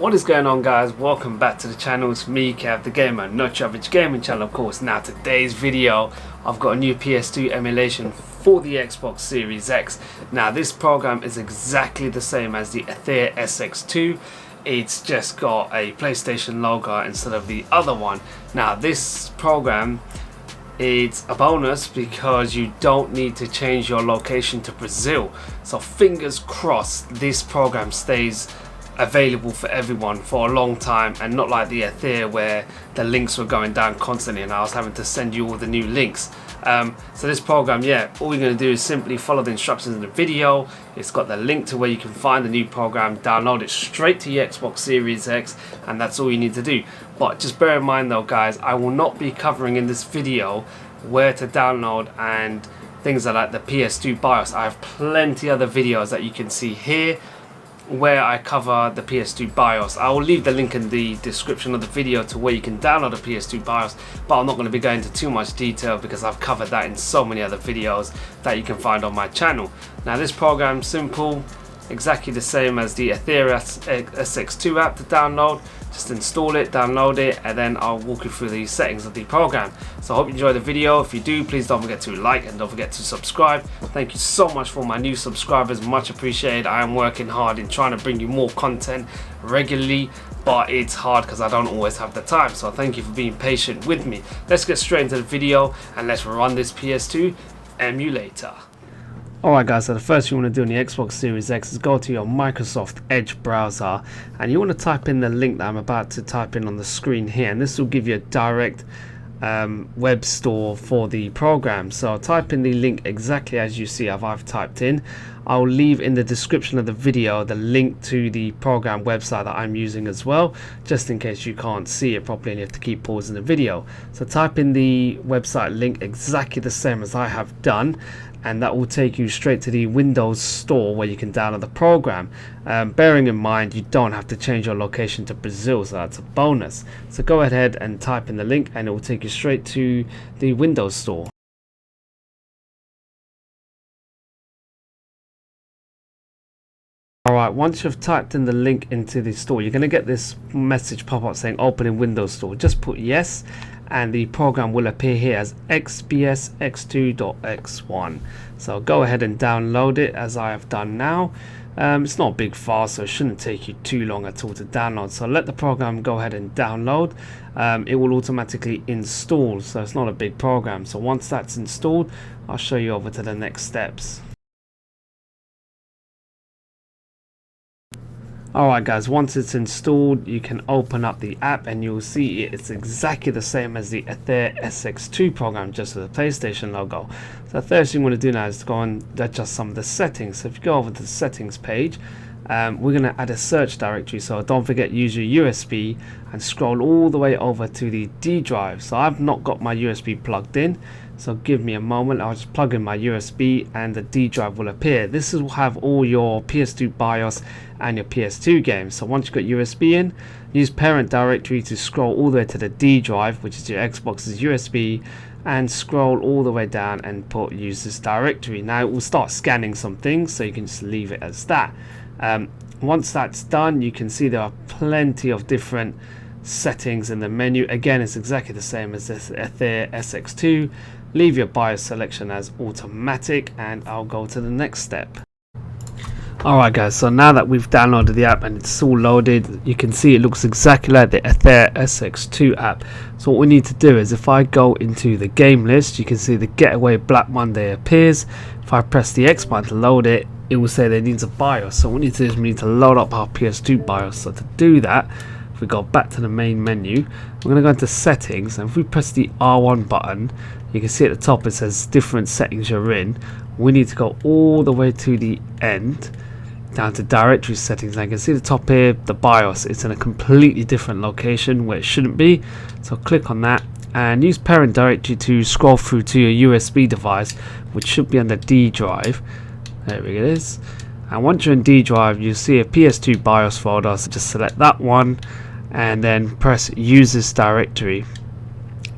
What is going on, guys? Welcome back to the channel. It's me, Kev the Gamer, not your average gaming channel, of course. Now today's video, I've got a new PS2 emulation for the Xbox Series X. Now this program is exactly the same as the Aether SX2. It's just got a PlayStation logo instead of the other one. Now this program, it's a bonus because you don't need to change your location to Brazil. So fingers crossed this program stays available for everyone for a long time, and not like the Aether where the links were going down constantly and I was having to send you all the new links. So this program, all you're going to do is simply follow the instructions in the video. It's got the link to where you can find the new program, download it straight to your Xbox Series X, and that's all you need to do. But just bear in mind though, guys, I will not be covering in this video where to download and things like the PS2 BIOS. I have plenty other videos that you can see here where I cover the PS2 BIOS. I will leave the link in the description of the video to where you can download the PS2 BIOS, but I'm not going to be going into too much detail because I've covered that in so many other videos that you can find on my channel. Now this program, simple, exactly the same as the Aether SX2 app to download. Just install it, download it, and then I'll walk you through the settings of the program. So I hope you enjoy the video. If you do, please don't forget to like and don't forget to subscribe. Thank you so much for my new subscribers, much appreciated. I am working hard in trying to bring you more content regularly, but it's hard because I don't always have the time. So thank you for being patient with me. Let's get straight into the video and let's run this PS2 emulator. Alright guys, so the first thing you want to do on the Xbox Series X is go to your Microsoft Edge browser and you want to type in the link that I'm about to type in on the screen here, and this will give you a direct web store for the program. So type in the link exactly as you see I've typed in. I'll leave in the description of the video the link to the program website that I'm using as well, just in case you can't see it properly and you have to keep pausing the video. So type in the website link exactly the same as I have done, and that will take you straight to the Windows store where you can download the program. Bearing in mind you don't have to change your location to Brazil, so that's a bonus. So go ahead and type in the link and it will take you straight to the Windows store. Alright, once you've typed in the link into the store, you're going to get this message pop up saying open in Windows Store. Just put yes and the program will appear here as xpsx2.x1. So go ahead and download it as I have done now. It's not a big file, so it shouldn't take you too long at all to download. So let the program go ahead and download. It will automatically install, so it's not a big program. So once that's installed, I'll show you over to the next steps. Alright guys, once it's installed you can open up the app and you'll see it's exactly the same as the Aether SX2 program, just with the PlayStation logo. So the first thing we're going to do now is to go and adjust some of the settings. So if you go over to the settings page, we're going to add a search directory, so don't forget use your USB and scroll all the way over to the D drive. So I've not got my USB plugged in, so give me a moment, I'll just plug in my USB and the D drive will appear. This will have all your PS2 BIOS and your PS2 games. So once you've got USB in, use parent directory to scroll all the way to the D drive, which is your Xbox's USB, and scroll all the way down and put use this directory. Now it will start scanning some things, so you can just leave it as that. Once that's done, you can see there are plenty of different settings in the menu. Again, it's exactly the same as this Aether SX2. Leave your BIOS selection as automatic and I'll go to the next step. Alright guys, so now that we've downloaded the app and it's all loaded, you can see it looks exactly like the Aether SX2 app. So what we need to do is, if I go into the game list, you can see the Getaway Black Monday appears. If I press the X button to load it, it will say that it needs a BIOS. So what we need to do is we need to load up our PS2 BIOS. So to do that, if we go back to the main menu, we're going to go into settings, and if we press the R1 button, you can see at the top it says different settings you're in. We need to go all the way to the end down to directory settings. I can see the top here, the BIOS, it's in a completely different location where it shouldn't be. So click on that and use parent directory to scroll through to your USB device, which should be on the D drive. There it is. And once you're in D drive, you'll see a PS2 BIOS folder, so just select that one and then press use this directory.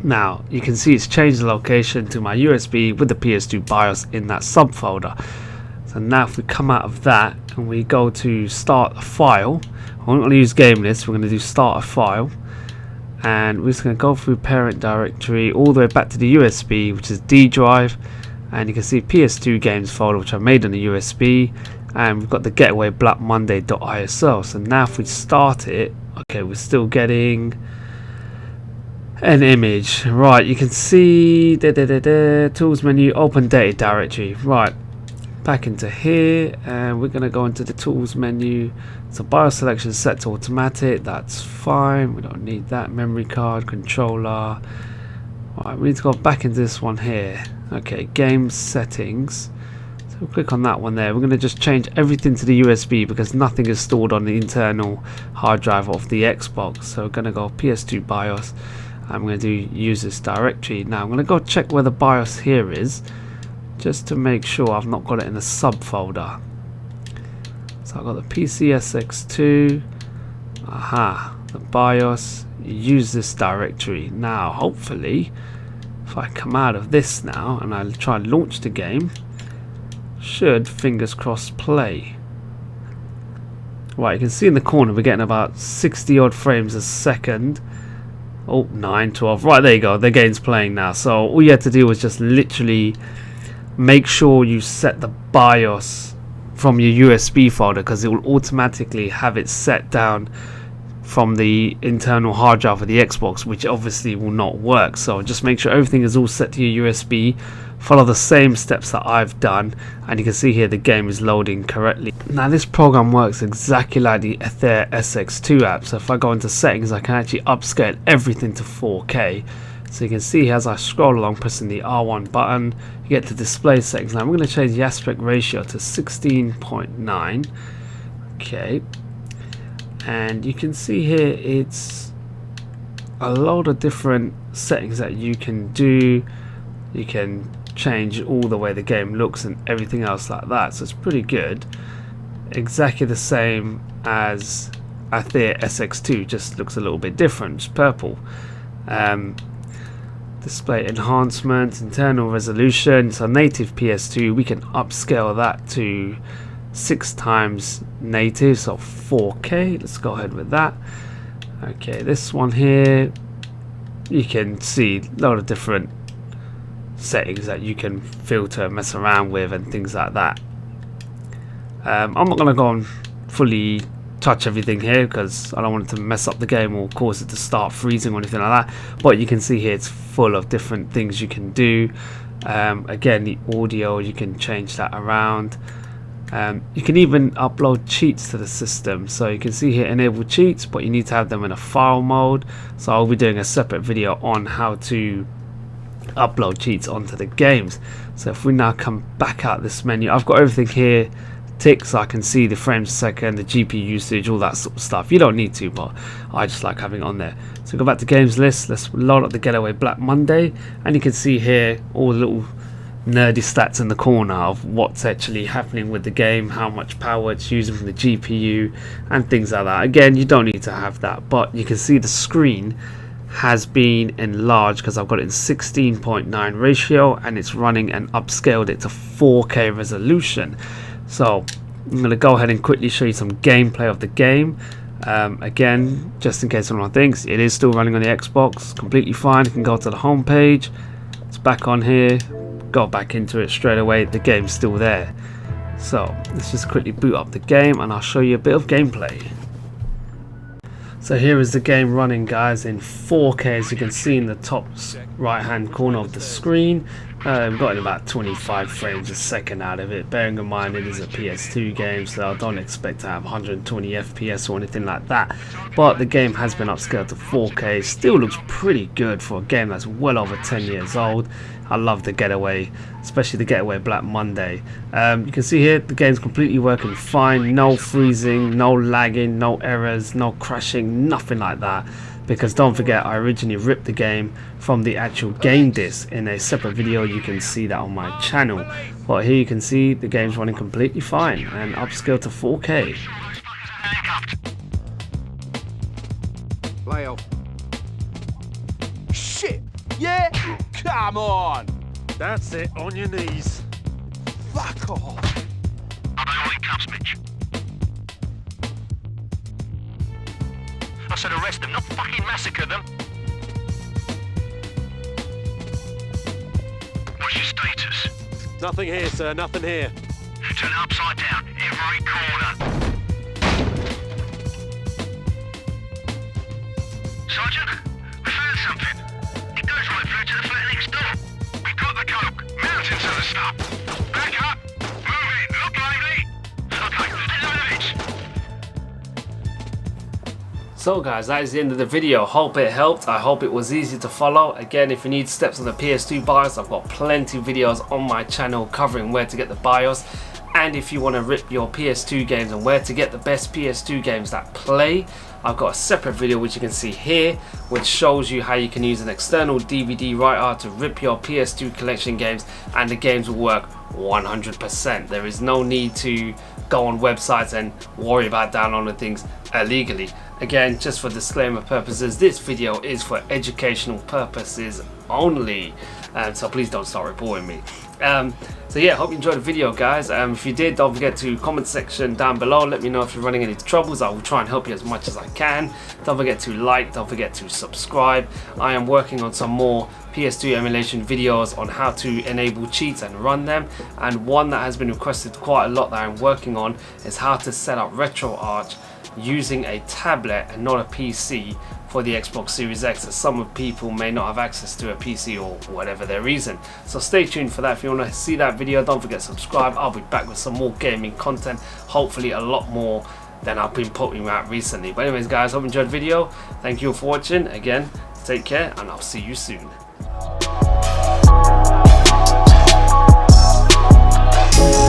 Now you can see it's changed the location to my USB with the PS2 BIOS in that subfolder. So now if we come out of that and we go to start a file, I'm going to use game list. We're going to do start a file, and we're just going to go through parent directory all the way back to the USB, which is D drive, and you can see PS2 games folder, which I made on the USB, and we've got the getaway Black Monday.iso. So now if we start it, okay, we're still getting an image. Right, you can see tools menu, open data directory. Right, back into here, and we're going to go into the tools menu. So BIOS selection set to automatic, that's fine, we don't need that. Memory card, controller. Right, we need to go back into this one here. Okay, game settings. So we'll click on that one there. We're going to just change everything to the USB because nothing is stored on the internal hard drive of the Xbox. So we're going to go PS2 BIOS. I'm going to do users directory. Now I'm going to go check where the BIOS here is, just to make sure I've not got it in a subfolder. So I've got the PCSX2, aha, the BIOS, use this directory. Now hopefully if I come out of this now and I try and launch the game, should, fingers crossed, play. Right, you can see in the corner we're getting about 60 odd frames a second. Oh, 9, 12, right, there you go, the game's playing now. So all you had to do was just literally make sure you set the BIOS from your USB folder, because it will automatically have it set down from the internal hard drive of the Xbox, which obviously will not work. So just make sure everything is all set to your USB, follow the same steps that I've done, and you can see here the game is loading correctly. Now this program works exactly like the Ether SX2 app. So if I go into settings, I can actually upscale everything to 4K. So you can see as I scroll along pressing the R1 button, you get to display settings. Now I'm going to change the aspect ratio to 16.9. Okay, and you can see here it's a load of different settings that you can do. You can change all the way the game looks and everything else like that, so it's pretty good. Exactly the same as Ether SX2, just looks a little bit different. It's purple. Display enhancement, internal resolution. So native PS2, we can upscale that to 6 times native, so 4K. Let's go ahead with that. Okay, this one here, you can see a lot of different settings that you can filter, mess around with, and things like that. I'm not going to go and fully touch everything here because I don't want it to mess up the game or cause it to start freezing or anything like that, but you can see here it's full of different things you can do. Again, the audio, you can change that around. You can even upload cheats to the system, so you can see here enable cheats, but you need to have them in a file mode. So I'll be doing a separate video on how to upload cheats onto the games. So if we now come back out this menu, I've got everything here tick, so I can see the frames per second, the GPU usage, all that sort of stuff. You don't need to, but I just like having it on there. So go back to games list, let's load up the Getaway Black Monday, and you can see here all the little nerdy stats in the corner of what's actually happening with the game, how much power it's using from the GPU and things like that. Again, you don't need to have that, but you can see the screen has been enlarged because I've got it in 16.9 ratio and it's running and upscaled it to 4K resolution. So I'm going to go ahead and quickly show you some gameplay of the game. Again, just in case anyone thinks, it is still running on the Xbox completely fine. You can go to the home page, it's back on here, go back into it straight away, the game's still there. So let's just quickly boot up the game and I'll show you a bit of gameplay. So here is the game running, guys, in 4K, as you can see in the top right hand corner of the screen. We've got about 25 frames a second out of it, bearing in mind it is a PS2 game, so I don't expect to have 120 FPS or anything like that, but the game has been upscaled to 4K. Still looks pretty good for a game that's well over 10 years old. I love the Getaway, especially the Getaway Black Monday. You can see here the game's completely working fine, no freezing, no lagging, no errors, no crashing, nothing like that. Because don't forget, I originally ripped the game from the actual game disc in a separate video. You can see that on my channel, but here you can see the game's running completely fine and upscaled to 4K. Play off. Shit! Yeah? Come on! That's it, on your knees. Fuck off! I'm all in cuffs, Mitch. said arrest them, not fucking massacre them. What's your status? Nothing here, sir, nothing here. Turn it upside down, every corner. Sergeant, we found something. It goes right through to the flat next door. We've got the coke, mountains of the stuff. Back up, move it, look lively. Okay, let load of it. So guys, that is the end of the video. Hope it helped. I hope it was easy to follow. Again, if you need steps on the PS2 BIOS, I've got plenty of videos on my channel covering where to get the BIOS. And if you want to rip your PS2 games and where to get the best PS2 games that play, I've got a separate video which you can see here, which shows you how you can use an external DVD writer to rip your PS2 collection games, and the games will work 100%. There is no need to go on websites and worry about downloading things illegally. Again, just for disclaimer purposes, this video is for educational purposes only, so please don't start reporting me. So yeah, hope you enjoyed the video, guys. If you did, don't forget to comment section down below. Let me know if you're running any troubles. I will try and help you as much as I can. Don't forget to like, don't forget to subscribe. I am working on some more PS2 emulation videos on how to enable cheats and run them, and one that has been requested quite a lot that I'm working on is how to set up RetroArch using a tablet and not a PC for the Xbox Series X, as some people may not have access to a PC or whatever their reason. So stay tuned for that. If you want to see that video, don't forget to subscribe. I'll be back with some more gaming content, hopefully a lot more than I've been putting out recently. But anyways guys, hope you enjoyed the video. Thank you all for watching. Again, take care and I'll see you soon.